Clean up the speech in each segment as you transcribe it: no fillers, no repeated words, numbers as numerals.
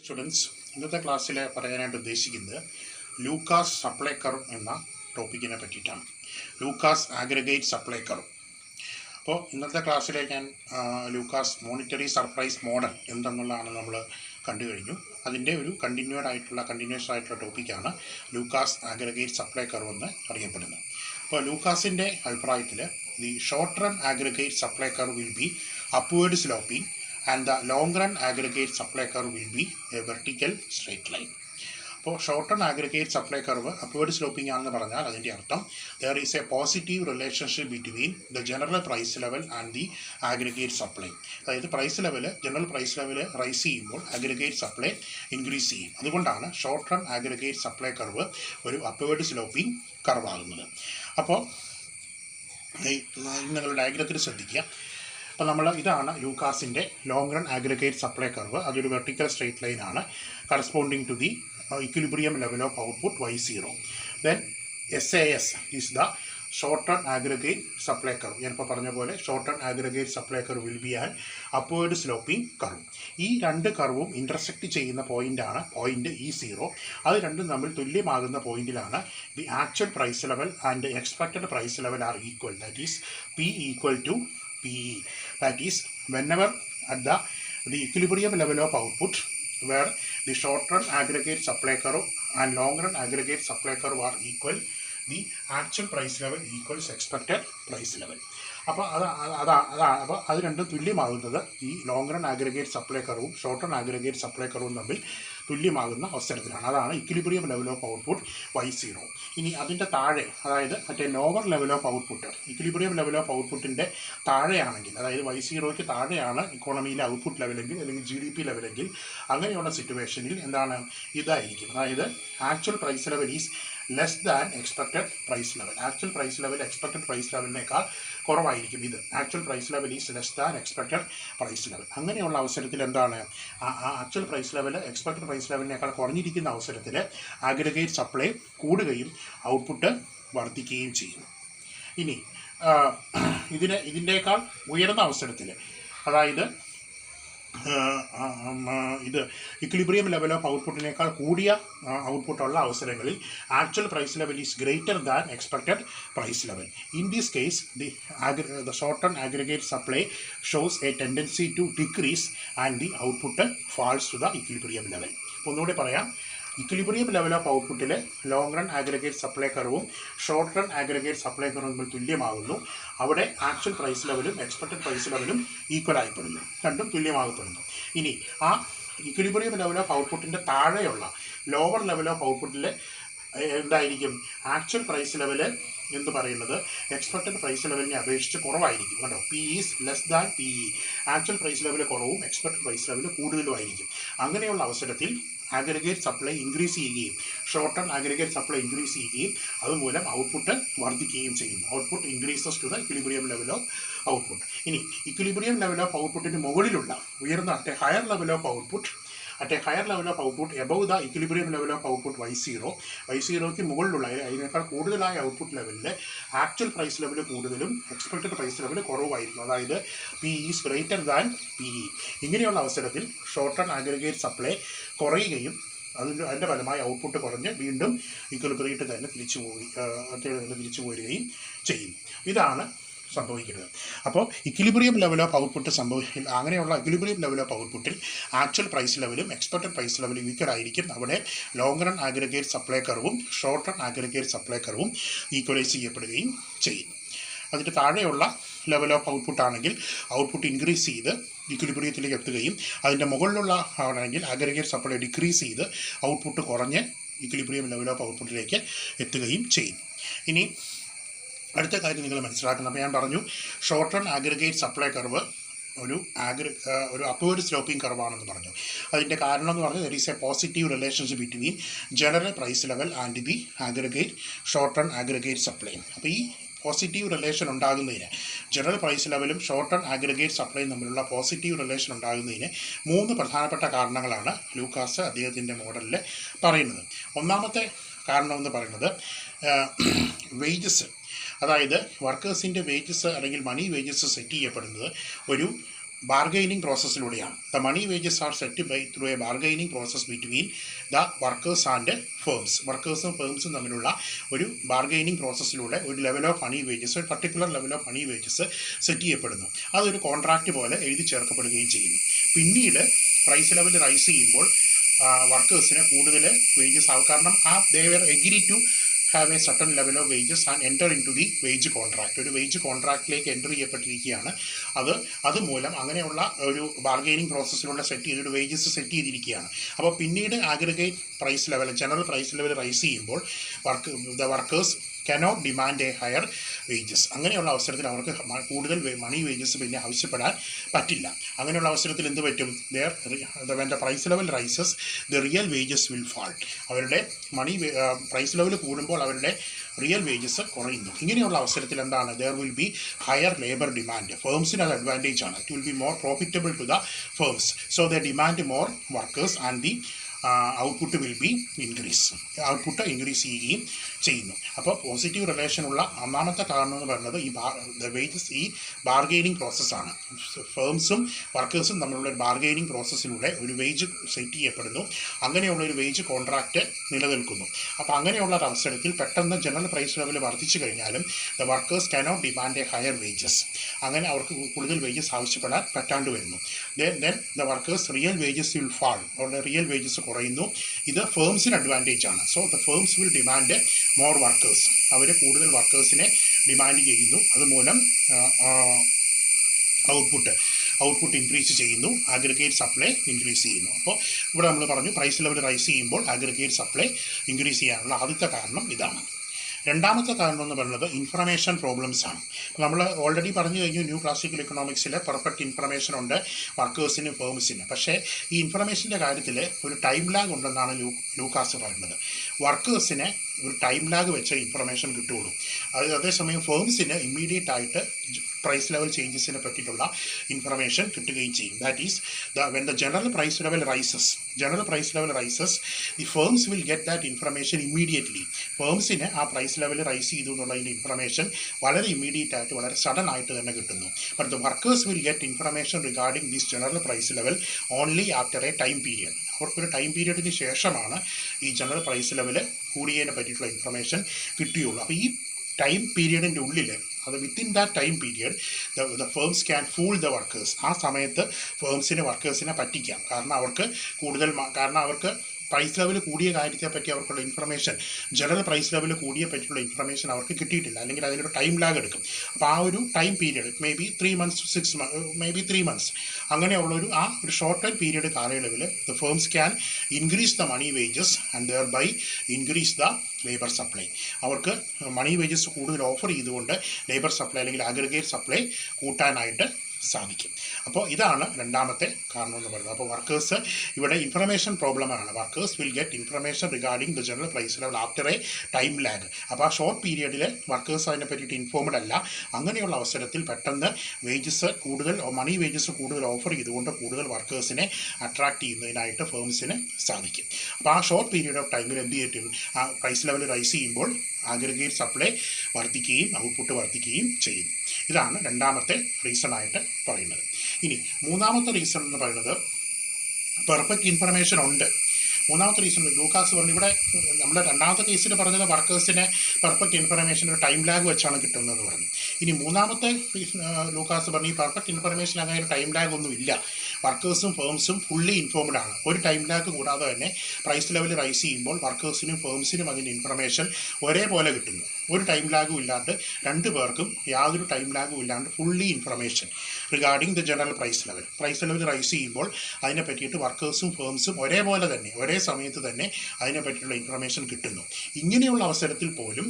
Students, ഇന്നത്തെ ക്ലാസ്സിൽ പറയാനായിട്ട് ഉദ്ദേശിക്കുന്നത് ലൂക്കാസ് സപ്ലൈ കർവ് എന്ന ടോപ്പിക്കിനെ പറ്റിയിട്ടാണ്. Lucas aggregate supply curve. അപ്പോൾ ഇന്നത്തെ ക്ലാസ്സിലെ ഞാൻ ലൂക്കാസ് മോണിറ്ററി സർപ്രൈസ് മോഡൽ എന്തെന്നുള്ളതാണ് നമ്മൾ കണ്ടു കഴിഞ്ഞു. അതിൻ്റെ ഒരു കണ്ടിന്യൂസ് ആയിട്ടുള്ള ടോപ്പിക്കാണ് ലൂക്കാസ് ആഗ്രിഗേറ്റ് സപ്ലൈ കർവ് എന്ന് അറിയപ്പെടുന്നത്. അപ്പോൾ ലൂക്കാസിൻ്റെ അഭിപ്രായത്തിൽ the short run aggregate supply curve will be upward sloping and the long run aggregate supply curve will be a vertical straight line. അപ്പോൾ short run aggregate supply curve upward sloping ആണെന്ന് പറഞ്ഞാൽ അതിൻ്റെ അർത്ഥം there is a positive relationship between the general price level and the aggregate supply. അതായത് general price level rise ചെയ്യുമ്പോൾ aggregate supply increase ചെയ്യും. അതുകൊണ്ടാണ് short run aggregate supply curve ഒരു upward sloping curve ആകുന്നത്. അപ്പോൾ നിങ്ങൾ ഡയഗ്രത്തിൽ ശ്രദ്ധിക്കുക. അപ്പോൾ ഇതാണ് ലൂക്കാസിൻ്റെ long run aggregate supply curve. അതൊരു വെർട്ടിക്കൽ സ്ട്രെയിറ്റ് ലൈൻ ആണ്, corresponding to the equilibrium level of output y0. Then SAS is the short run aggregate supply curve. ഞാനിപ്പോൾ പറഞ്ഞ പോലെ short run aggregate supply curve will be an upward sloping curve. ഈ രണ്ട് കർവും intersect ചെയ്യുന്ന പോയിൻ്റാണ് point E0. അത് രണ്ടും തമ്മിൽ തുല്യമാകുന്ന പോയിന്റിലാണ് the actual price level and expected price level are equal. That is P equal to PE. That is, whenever at the equilibrium level of output where the short run aggregate supply curve and long run aggregate supply curve are equal, the actual price level equals expected price level. അപ്പോൾ അത് രണ്ടും തുല്യമാകുന്നത് ഈ long run aggregate supply കർവും short run aggregate supply കർവും തമ്മിൽ തുല്യമാകുന്ന അവസരത്തിലാണ്. അതാണ് equilibrium level of output y0. ഇനി അതിൻ്റെ താഴെ, അതായത് മറ്റേ lower level of output, equilibrium level of ഔട്ട്പുട്ടിൻ്റെ താഴെയാണെങ്കിൽ, അതായത് y0ക്ക് താഴെയാണ് ഇക്കോണമിയിലെ ഔട്ട്പുട്ട് ലെവലെങ്കിൽ അല്ലെങ്കിൽ GDP ലെവലെങ്കിൽ, അങ്ങനെയുള്ള സിറ്റുവേഷനിൽ എന്താണ് ഇതായിരിക്കും. അതായത് actual price level is less than expected price level. Actual price level expected price ലെവലിനേക്കാൾ കുറവായിരിക്കും. ഇത് actual price level is less than expected price level. അങ്ങനെയുള്ള അവസരത്തിൽ എന്താണ്, actual price level expected price ലെവലിനേക്കാൾ കുറഞ്ഞിരിക്കുന്ന അവസരത്തിൽ ആഗ്രിഗേറ്റ് സപ്ലൈ കൂടുകയും ഔട്ട്പുട്ട് വർദ്ധിക്കുകയും ചെയ്യും. ഇനി ഇതിൻ്റെക്കാൾ ഉയർന്ന അവസരത്തിൽ, അതായത് ഇത് ഇക്വിലിബ്രിയം ലെവൽ ഓഫ് ഔട്ട്പുട്ടിനേക്കാൾ കൂടിയ ഔട്ട്പുട്ടുള്ള അവസരങ്ങളിൽ actual price level is greater than expected price level. In this case the short run aggregate supply shows a tendency to decrease and the output falls to the equilibrium level. ഒന്നുകൂടെ പറയാം. Equilibrium level of ഔട്ട്പുട്ടിൽ long run aggregate supply കർവും short run aggregate supply കർവും തമ്മിൽ തുല്യമാകുന്നു. അവിടെ actual price ലെവലും expected price ലെവലും ഈക്വൽ ആയിപ്പെടുന്നു, രണ്ടും തുല്യമാകപ്പെടുന്നു. ഇനി ആ ഇക്വിലിബ്രിയം ലെവൽ ഓഫ് ഔട്ട്പുട്ടിൻ്റെ താഴെയുള്ള ലോവർ ലെവൽ ഓഫ് ഔട്ട്പുട്ടിൽ എന്തായിരിക്കും, ആക്ച്വൽ പ്രൈസ് ലെവല് എന്ന് പറയുന്നത് എക്സ്പെക്റ്റഡ് പ്രൈസ് ലെവലിനെ അപേക്ഷിച്ച് കുറവായിരിക്കും. കേട്ടോ, P is less than PE. Actual price level കുറവും എക്സ്പെക്റ്റഡ് പ്രൈസ് ലെവൽ കൂടുതലുമായിരിക്കും. അങ്ങനെയുള്ള അവസരത്തിൽ ആഗ്രിഗേറ്റ് സപ്ലൈ ഇൻക്രീസ് ചെയ്യുകയും short run aggregate supply increase ചെയ്യുകയും അതുമൂലം ഔട്ട്പുട്ട് വർദ്ധിക്കുകയും ചെയ്യും. Output increases to the equilibrium level of output. ഇനി ഇക്വിലിബ്രിയം ലെവൽ ഓഫ് ഔട്ട്പുട്ടിന് മുകളിലുള്ള ഉയർന്ന higher level of output above the equilibrium level of output y0ക്ക് മുകളിലുള്ള അതിനേക്കാൾ കൂടുതലായ ഔട്ട്പുട്ട് ലെവലിൽ ആക്ച്വൽ പ്രൈസ് ലെവൽ കൂടുതലും എക്സ്പെക്റ്റഡ് പ്രൈസ് ലെവൽ കുറവായിരിക്കും. അതായത് P is greater than PE. ഇങ്ങനെയുള്ള അവസരത്തിൽ ഷോർട്ട് റൺ ആഗ്രിഗേറ്റ് സപ്ലൈ കുറയുകയും അതിൻ്റെ ഫലമായി ഔട്ട്പുട്ട് കുറഞ്ഞ് വീണ്ടും ഇക്വിലിബ്രിയത്തിൽ തന്നെ തിരിച്ചു പോരുകയും ചെയ്യും. ഇതാണ് സംഭവിക്കുന്നത്. അപ്പോൾ ഇക്വിലിബ്രിയം ലെവൽ ഓഫ് ഔട്ട്പുട്ട് അങ്ങനെയുള്ള ഇക്വിലിബ്രിയം ലെവൽ ഓഫ് ഔട്ട്പുട്ടിൽ ആക്ച്വൽ പ്രൈസ് ലെവലും എക്സ്പെക്റ്റഡ് പ്രൈസ് ലെവലും ഈക്വൽ ആയിരിക്കും. അവിടെ ലോങ് റൺ ആഗ്രിഗേറ്റ് സപ്ലൈ കർവും ഷോർട്ട് റൺ ആഗ്രിഗേറ്റ് സപ്ലൈ കർവും ഈക്വലൈസ് ചെയ്യപ്പെടുകയും ചെയ്യും. അതിൻ്റെ താഴെയുള്ള ലെവൽ ഓഫ് ഔട്ട്പുട്ട് ആണെങ്കിൽ ഔട്ട്പുട്ട് ഇൻക്രീസ് ചെയ്ത് ഇക്വിലിബ്രിയത്തിലേക്ക് എത്തുകയും അതിൻ്റെ മുകളിലുള്ള ആണെങ്കിൽ ആഗ്രിഗേറ്റ് സപ്ലൈ ഡിക്രീസ് ചെയ്ത് ഔട്ട്പുട്ട് കുറഞ്ഞ് ഇക്വിലിബ്രിയം ലെവൽ ഓഫ് ഔട്ട്പുട്ടിലേക്ക് എത്തുകയും ചെയ്യും. ഇനി അടുത്ത കാര്യം നിങ്ങൾ മനസ്സിലാക്കണം. അപ്പോൾ ഞാൻ പറഞ്ഞു short run aggregate supply curve ഒരു അപ്വേർഡ് സ്ലോപ്പിംഗ് കർവാണെന്ന് പറഞ്ഞു. അതിൻ്റെ കാരണം എന്ന് പറഞ്ഞാൽ there is a positive relationship between general price level and the aggregate short run aggregate supply. അപ്പോൾ ഈ പോസിറ്റീവ് റിലേഷൻ ഉണ്ടാകുന്നതിന്, ജനറൽ പ്രൈസ് ലെവലും ഷോർട്ട് റൺ ആഗ്രിഗേറ്റ് സപ്ലൈയും തമ്മിലുള്ള പോസിറ്റീവ് റിലേഷൻ ഉണ്ടാകുന്നതിന് 3 പ്രധാനപ്പെട്ട കാരണങ്ങളാണ് ലൂക്കാസ് അദ്ദേഹത്തിൻ്റെ മോഡലിൽ പറയുന്നത്. ഒന്നാമത്തെ കാരണമെന്ന് പറയുന്നത് വേജസ്, അതായത് വർക്കേഴ്സിൻ്റെ വേജസ് അല്ലെങ്കിൽ മണി വേജസ് സെറ്റ് ചെയ്യപ്പെടുന്നത് ഒരു ബാർഗൈനിങ് പ്രോസസ്സിലൂടെയാണ്. The money wages are set by through a bargaining process between the workers and firms. വർക്കേഴ്സും ഫേംസും തമ്മിലുള്ള ഒരു ബാർഗൈനിങ് പ്രോസസ്സിലൂടെ ഒരു ലെവൽ ഓഫ് മണി വേജസ്, ഒരു particular level of money wages set ചെയ്യപ്പെടുന്നു. അതൊരു കോൺട്രാക്റ്റ് പോലെ എഴുതി ചേർക്കപ്പെടുകയും ചെയ്യുന്നു. പിന്നീട് പ്രൈസ് ലെവൽ റൈസ് ചെയ്യുമ്പോൾ വർക്കേഴ്സിന് കൂടുതൽ വേജസ് ആവും. കാരണം they were agree to have a certain level of wages and enter in to the wage contract. ഒരു വേജ് കോൺട്രാക്റ്റിലേക്ക് എൻ്റർ ചെയ്യപ്പെട്ടിരിക്കുകയാണ്. അതുമൂലം അങ്ങനെയുള്ള ഒരു ബാർഗെയിനിങ് പ്രോസസ്സിലൂടെ സെറ്റ് ചെയ്തൊരു വേജസ് സെറ്റ് ചെയ്തിരിക്കുകയാണ്. അപ്പോൾ പിന്നീട് aggregate price level, general price level rise ചെയ്യുമ്പോൾ the workers cannot demand a higher wages. അങ്ങനെയുള്ള അവസരത്തിൽ അവർക്ക് കൂടുതൽ മണി വേജസ് പിന്നെ ആവശ്യപ്പെടാൻ പറ്റില്ല. അങ്ങനെയുള്ള അവസരത്തിൽ എന്ത് പറ്റും? when the price level rises, the real wages will fall. അവരുടെ പ്രൈസ് ലെവൽ കൂടുമ്പോൾ അവരുടെ റിയൽ വേജസ് കുറയുന്നു. ഇങ്ങനെയുള്ള അവസരത്തിൽ എന്താണ്? there will be higher labor demand. ഫേംസിന് അത് അഡ്വാൻറ്റേജ് ആണ്. it will be more profitable to the firms. so they demand more workers and the output will be increase. Output increase ചെയ്യുകയും ചെയ്യുന്നു. അപ്പോൾ പോസിറ്റീവ് റിലേഷനുള്ള ഒന്നാമത്തെ കാരണം എന്ന് പറയുന്നത് ഈ ബാർഗെയിനിങ് പ്രോസസ്സാണ്. ഫേംസും വർക്കേഴ്സും തമ്മിലുള്ള ഒരു ബാർഗെയിനിങ് പ്രോസസ്സിലൂടെ ഒരു വേജ് സെറ്റ് ചെയ്യപ്പെടുന്നു. അങ്ങനെയുള്ള ഒരു വേജ് കോൺട്രാക്റ്റ് നിലനിൽക്കുന്നു. അപ്പോൾ അങ്ങനെയുള്ള ഒരു അവസരത്തിൽ പെട്ടെന്ന് ജനറൽ പ്രൈസ് ലെവൽ വർദ്ധിച്ചു കഴിഞ്ഞാലും the workers cannot demand a higher wages. അങ്ങനെ അവർക്ക് കൂടുതൽ വേജസ് ആവശ്യപ്പെടാൻ പറ്റാണ്ട് വരുന്നു. Then the workers real wages will fall. അവരുടെ റിയൽ വേജസ് കുറയുന്നു. ഇത് ഫേംസിന് അഡ്വാൻറ്റേജ് ആണ്. So the firms will demand more workers. അവർ കൂടുതൽ വർക്കേഴ്സിനെ ഡിമാൻഡ് ചെയ്യുന്നു. അതുമൂലം ഔട്ട്പുട്ട് ഇൻക്രീസ് ചെയ്യുന്നു. ആഗ്രിഗേറ്റ് സപ്ലൈ ഇൻക്രീസ് ചെയ്യുന്നു. അപ്പോൾ ഇവിടെ നമ്മൾ പറഞ്ഞു പ്രൈസ് ലെവൽ റൈസ് ചെയ്യുമ്പോൾ ആഗ്രിഗേറ്റ് സപ്ലൈ ഇൻക്രീസ് ചെയ്യാനുള്ള ആദ്യത്തെ കാരണം ഇതാണ്. രണ്ടാമത്തെ കാരണം എന്ന് പറയുന്നത് ഇൻഫർമേഷൻ പ്രോബ്ലംസ് ആണ്. നമ്മൾ ഓൾറെഡി പറഞ്ഞു കഴിഞ്ഞു ന്യൂ ക്ലാസിക്കൽ ഇക്കണോമിക്സിൽ പെർഫെക്റ്റ് ഇൻഫർമേഷൻ ഉണ്ട് വർക്കേഴ്സിനും ഫേംസിനും. പക്ഷേ ഈ ഇൻഫർമേഷൻ്റെ കാര്യത്തിൽ ഒരു ടൈം ലാഗ് ഉണ്ടെന്നാണ് ലൂക്കാസ് പറയുന്നത്. വർക്കേഴ്സിന് ഒരു ടൈം ലാഗ് വെച്ച ഇൻഫർമേഷൻ കിട്ടുകയുള്ളൂ. അതേസമയം ഫേംസിന് ഇമ്മീഡിയറ്റ് ആയിട്ട് പ്രൈസ് ലെവൽ ചേഞ്ചസിനെ പറ്റിയിട്ടുള്ള ഇൻഫർമേഷൻ കിട്ടുകയും ചെയ്യും. That is when the general price level rises, the firms will get that information immediately. ഫേംസിന് ആ പ്രൈസ് ലെവൽ റൈസ് ചെയ്തു എന്നുള്ളതിൻ്റെ ഇൻഫർമേഷൻ വളരെ ഇമ്മീഡിയറ്റ് ആയിട്ട്, വളരെ സഡൻ ആയിട്ട് തന്നെ കിട്ടുന്നു. But the workers will get information regarding this general price level only after a time period. അവർക്കൊരു ടൈം പീരിയഡിന് ശേഷമാണ് ഈ ജനറൽ പ്രൈസ് ലെവൽ കൂടിയതിനെ പറ്റിയിട്ടുള്ള ഇൻഫർമേഷൻ കിട്ടുകയുള്ളൂ. അപ്പോൾ ഈ ടൈം പീരിയഡിൻ്റെ ഉള്ളിൽ, അത് within that time period the firms can fool the workers. ആ സമയത്ത് ഫേംസിന് വർക്കേഴ്സിനെ പറ്റിക്കാം. കാരണം അവർക്ക് പ്രൈസ് ലെവൽ കൂടിയ കാര്യത്തെ പറ്റി അവർക്കുള്ള ഇൻഫർമേഷൻ, ജനറൽ പ്രൈസ് ലെവൽ കൂടിയ പറ്റിയുള്ള ഇൻഫർമേഷൻ അവർക്ക് കിട്ടിയിട്ടില്ല. അല്ലെങ്കിൽ അതിനൊരു ടൈം ലാഗ് എടുക്കും. അപ്പോൾ ആ ഒരു time period may be 3 months, 6 months, may be 3 months, അങ്ങനെയുള്ളൊരു ഒരു ഷോർട്ട് ടൈം പീരിയഡ് കാലയളവിൽ the firms can increase the money wages and thereby increase the labour supply. അവർക്ക് മണി വേജസ് കൂടുതൽ ഓഫർ ചെയ്തുകൊണ്ട് ലേബർ സപ്ലൈ അല്ലെങ്കിൽ aggregate supply കൂട്ടാനായിട്ട് സാധിക്കും. അപ്പോൾ ഇതാണ് രണ്ടാമത്തെ കാരണം എന്ന് പറയുന്നത്. അപ്പോൾ വർക്കേഴ്സ് ഇവിടെ ഇൻഫർമേഷൻ പ്രോബ്ലമാണ്. Workers will get information regarding the general price level after a time lag. അപ്പോൾ ആ ഷോർട്ട് പീരിയഡിൽ വർക്കേഴ്സ് അതിനെ പറ്റിയിട്ട് ഇൻഫോംഡ് അല്ല. അങ്ങനെയുള്ള അവസരത്തിൽ പെട്ടെന്ന് മണി വേജസ് കൂടുതൽ ഓഫർ ചെയ്തുകൊണ്ട് കൂടുതൽ വർക്കേഴ്സിനെ അട്രാക്ട് ചെയ്യുന്നതിനായിട്ട് ഫേംസിന് സാധിക്കും. അപ്പോൾ ആ ഷോർട്ട് പീരീഡ് ഓഫ് ടൈമിൽ എന്ത് ചെയ്യും? ആ പ്രൈസ് ലെവൽ റൈസ് ചെയ്യുമ്പോൾ ആഗ്രിഗേറ്റ് സപ്ലൈ വർദ്ധിക്കുകയും ഔട്ട്പുട്ട് വർദ്ധിക്കുകയും ചെയ്യുന്നു. ഇതാണ് രണ്ടാമത്തെ റീസണായിട്ട് പറയുന്നത്. ഇനി മൂന്നാമത്തെ റീസൺ എന്ന് പറയുന്നത് പെർഫെക്റ്റ് ഇൻഫർമേഷൻ ഉണ്ട്. മൂന്നാമത്തെ റീസൺ ലൂക്കാസ് പറഞ്ഞു. ഇവിടെ നമ്മുടെ രണ്ടാമത്തെ കേസിൽ പറഞ്ഞത് വർക്കേഴ്സിന് പെർഫെക്റ്റ് ഇൻഫർമേഷൻ ഒരു ടൈം ലാഗ് വെച്ചാണ് കിട്ടുന്നതെന്ന് പറഞ്ഞു. ഇനി മൂന്നാമത്തെ ലൂക്കാസ് പറഞ്ഞു ഈ പെർഫെക്റ്റ് ഇൻഫർമേഷൻ അങ്ങനെ ഒരു ടൈം ലാഗ് ഒന്നും ഇല്ല. വർക്കേഴ്സും ഫേംസും ഫുള്ളി ഇൻഫോംഡ് ആണ്. ഒരു ടൈം ലാഗ് കൂടാതെ തന്നെ പ്രൈസ് ലെവൽ റൈസ് ചെയ്യുമ്പോൾ വർക്കേഴ്സിനും ഫേംസിനും അതിൻ്റെ ഇൻഫർമേഷൻ ഒരേപോലെ കിട്ടുന്നു. ഒരു ടൈം ലാഗും ഇല്ലാണ്ട്, രണ്ടു പേർക്കും യാതൊരു ടൈം ലാഗും ഇല്ലാണ്ട് fully information regarding the general price level rise ചെയ്യുമ്പോൾ അതിനെ പറ്റിയിട്ട് വർക്കേഴ്സും ഫേംസും ഒരേപോലെ തന്നെ ഒരേ സമയത്ത് തന്നെ അതിനെ പറ്റിയുള്ള ഇൻഫർമേഷൻ കിട്ടുന്നു. ഇങ്ങനെയുള്ള അവസരത്തിൽ പോലും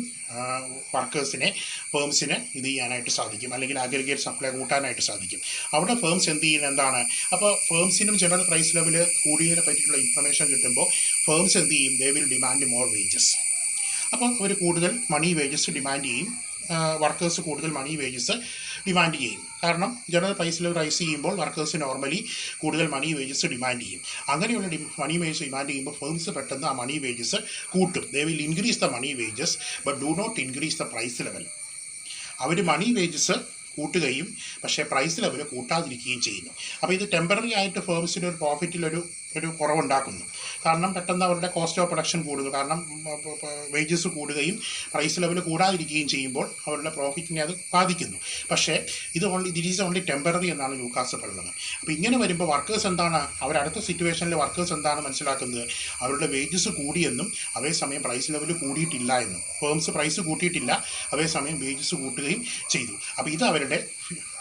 വർക്കേഴ്സിനെ ഫേംസിന് ഇത് ചെയ്യാനായിട്ട് സാധിക്കും, അല്ലെങ്കിൽ അഗ്രിഗേറ്റ് സപ്ലൈ കൂട്ടാനായിട്ട് സാധിക്കും. അവിടെ ഫേംസ് എന്ത് ചെയ്യുന്നത് എന്താണ്? അപ്പോൾ ഫേംസിനും ജനറൽ പ്രൈസ് ലെവൽ കൂടിയതിനെ പറ്റിയിട്ടുള്ള ഇൻഫർമേഷൻ കിട്ടുമ്പോൾ ഫേംസ് എന്ത് ചെയ്യും? They will demand more wages. അപ്പോൾ അവർ കൂടുതൽ മണി വേജസ് ഡിമാൻഡ് ചെയ്യും. വർക്കേഴ്സ് കൂടുതൽ മണി വേജസ് ഡിമാൻഡ് ചെയ്യും. കാരണം ജനറൽ പ്രൈസ് ലെവൽ റൈസ് ചെയ്യുമ്പോൾ വർക്കേഴ്സ് നോർമലി കൂടുതൽ മണി വേജസ് ഡിമാൻഡ് ചെയ്യും. അങ്ങനെയുള്ള മണി വേജസ് ഡിമാൻഡ് ചെയ്യുമ്പോൾ ഫേംസ് പെട്ടെന്ന് ആ മണി വേജസ് കൂട്ടും. They will increase the money wages but do not increase the price level. Our money wages കൂട്ടുകയും പക്ഷേ പ്രൈസ് ലെവൽ കൂട്ടാതിരിക്കുകയും ചെയ്യുന്നു. അപ്പോൾ ഇത് ടെമ്പററി ആയിട്ട് ഫേംസിന് ഒരു പ്രോഫിറ്റിലൊരു കുറവുണ്ടാക്കുന്നു. കാരണം പെട്ടെന്ന് അവരുടെ കോസ്റ്റ് ഓഫ് പ്രൊഡക്ഷൻ കൂടുന്നു. കാരണം വേജസ് കൂടുകയും പ്രൈസ് ലെവൽ കൂടാതിരിക്കുകയും ചെയ്യുമ്പോൾ അവരുടെ പ്രോഫിറ്റിനെ അത് ബാധിക്കുന്നു. പക്ഷേ ദിറ്റ് ഈസ് ഓൺലി ടെമ്പററി എന്നാണ് ലൂക്കാസ് പറയുന്നത്. അപ്പോൾ ഇങ്ങനെ വരുമ്പോൾ വർക്കേഴ്സ് എന്താണ്, അവരടുത്ത സിറ്റുവേഷനിൽ വർക്കേഴ്സ് എന്താണ് മനസ്സിലാക്കുന്നത്, അവരുടെ വേജസ് കൂടിയെന്നും അതേസമയം പ്രൈസ് ലെവൽ കൂടിയിട്ടില്ല എന്നും. ഫേംസ് പ്രൈസ് കൂട്ടിയിട്ടില്ല, അതേസമയം വേജസ് കൂട്ടുകയും ചെയ്തു. അപ്പോൾ ഇത് അവരുടെ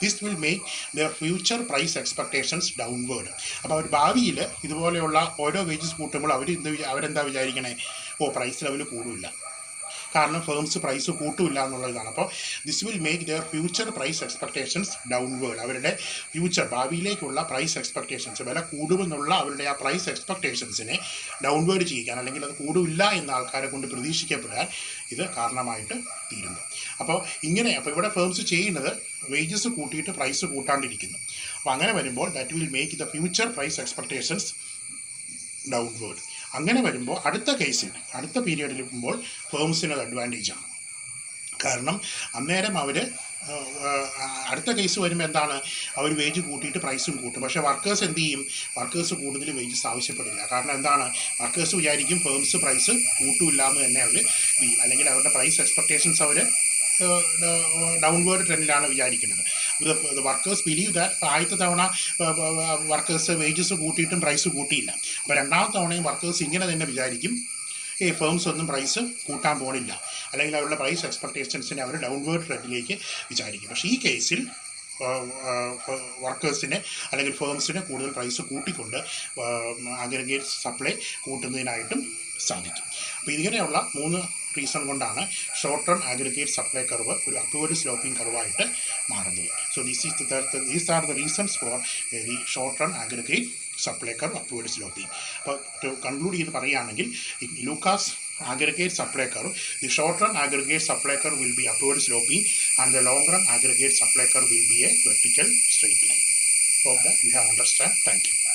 this will make their future price expectations downward. അപ്പോൾ അവർ ഭാവിയിൽ ഇതുപോലെയുള്ള ഓരോ വേജസ് കൂട്ടുമ്പോൾ അവരെന്താ വിചാരിക്കണേ, പ്രൈസ് ലെവൽ കൂടില്ല, കാരണം ഫേംസ് പ്രൈസ് കൂട്ടില്ല എന്നുള്ളതാണ്. അപ്പോൾ this will make their future price expectations downward. അവരുടെ ഫ്യൂച്ചർ ഭാവിയിലേക്കുള്ള പ്രൈസ് എക്സ്പെക്ടേഷൻസ്, വില കൂടുമെന്നുള്ള അവരുടെ ആ പ്രൈസ് എക്സ്പെക്ടേഷൻസിനെ ഡൗൺവേർഡ് ചെയ്യിക്കാൻ, അല്ലെങ്കിൽ അത് കൂടില്ല എന്ന ആൾക്കാരെ കൊണ്ട് പ്രതീക്ഷിക്കപ്പെടാൻ ഇത് കാരണമായിട്ട് തീരുന്നു. അപ്പോൾ ഇവിടെ ഫേംസ് ചെയ്യുന്നത് വേജസ് കൂട്ടിയിട്ട് പ്രൈസ് കൂട്ടാണ്ടിരിക്കുന്നു. അപ്പോൾ അങ്ങനെ വരുമ്പോൾ that will make the future price expectations downward. അങ്ങനെ വരുമ്പോൾ അടുത്ത പീരിയഡിൽ വരുമ്പോൾ ഫേംസിന് അത് അഡ്വാൻറ്റേജാണ്. കാരണം അന്നേരം അവർ അടുത്ത കേസ് വരുമ്പോൾ എന്താണ്, അവർ വേജ് കൂട്ടിയിട്ട് പ്രൈസും കൂട്ടും. പക്ഷേ വർക്കേഴ്സ് എന്ത് ചെയ്യും, വർക്കേഴ്സ് കൂടുതൽ വേജസ് ആവശ്യപ്പെടില്ല. കാരണം എന്താണ്, വർക്കേഴ്സ് വിചാരിക്കും ഫേംസ് പ്രൈസ് കൂട്ടില്ല എന്ന് തന്നെ അവർ ചെയ്യും, അല്ലെങ്കിൽ അവരുടെ പ്രൈസ് എക്സ്പെക്ടേഷൻസ് അവർ ഡൗൺവേർഡ് ട്രെൻഡിലാണ് വിചാരിക്കുന്നത്. വർക്കേഴ്സ് ബിലീവ് ദാറ്റ് ആദ്യത്തെ തവണ വർക്കേഴ്സ് വേജസ് കൂട്ടിയിട്ടും പ്രൈസ് കൂട്ടിയില്ല. അപ്പോൾ രണ്ടാമത്തെ തവണയും വർക്കേഴ്സ് ഇങ്ങനെ തന്നെ വിചാരിക്കും, ഫേംസ് ഒന്നും പ്രൈസ് കൂട്ടാൻ പോണില്ല, അല്ലെങ്കിൽ അവരുടെ പ്രൈസ് എക്സ്പെക്ടേഷൻസിനെ അവർ ഡൗൺവേർഡ് ട്രെൻഡിലേക്ക് വിചാരിക്കും. പക്ഷേ ഈ കേസിൽ വർക്കേഴ്സിനെ അല്ലെങ്കിൽ ഫേംസിനെ കൂടുതൽ പ്രൈസ് കൂട്ടിക്കൊണ്ട് അഗ്രിഗേറ്റ് സപ്ലൈ കൂട്ടുന്നതിനായിട്ടും സാധിക്കും. അപ്പോൾ ഇങ്ങനെയുള്ള 3 റീസൺ കൊണ്ടാണ് short turn aggregate supply curve ഒരു അപ്വേർഡ് സ്ലോപ്പിംഗ് കർവായിട്ട് മാറുന്നത്. So these are the reasons for the short turn aggregate supply curve upward sloping. അപ്പോൾ കൺക്ലൂഡ് ചെയ്ത് പറയുകയാണെങ്കിൽ, Lucas aggregate supply curve, the short run aggregate supply curve will be upward sloping and the long run aggregate supply curve will be a vertical straight line. Hope that you have understand. Thank you.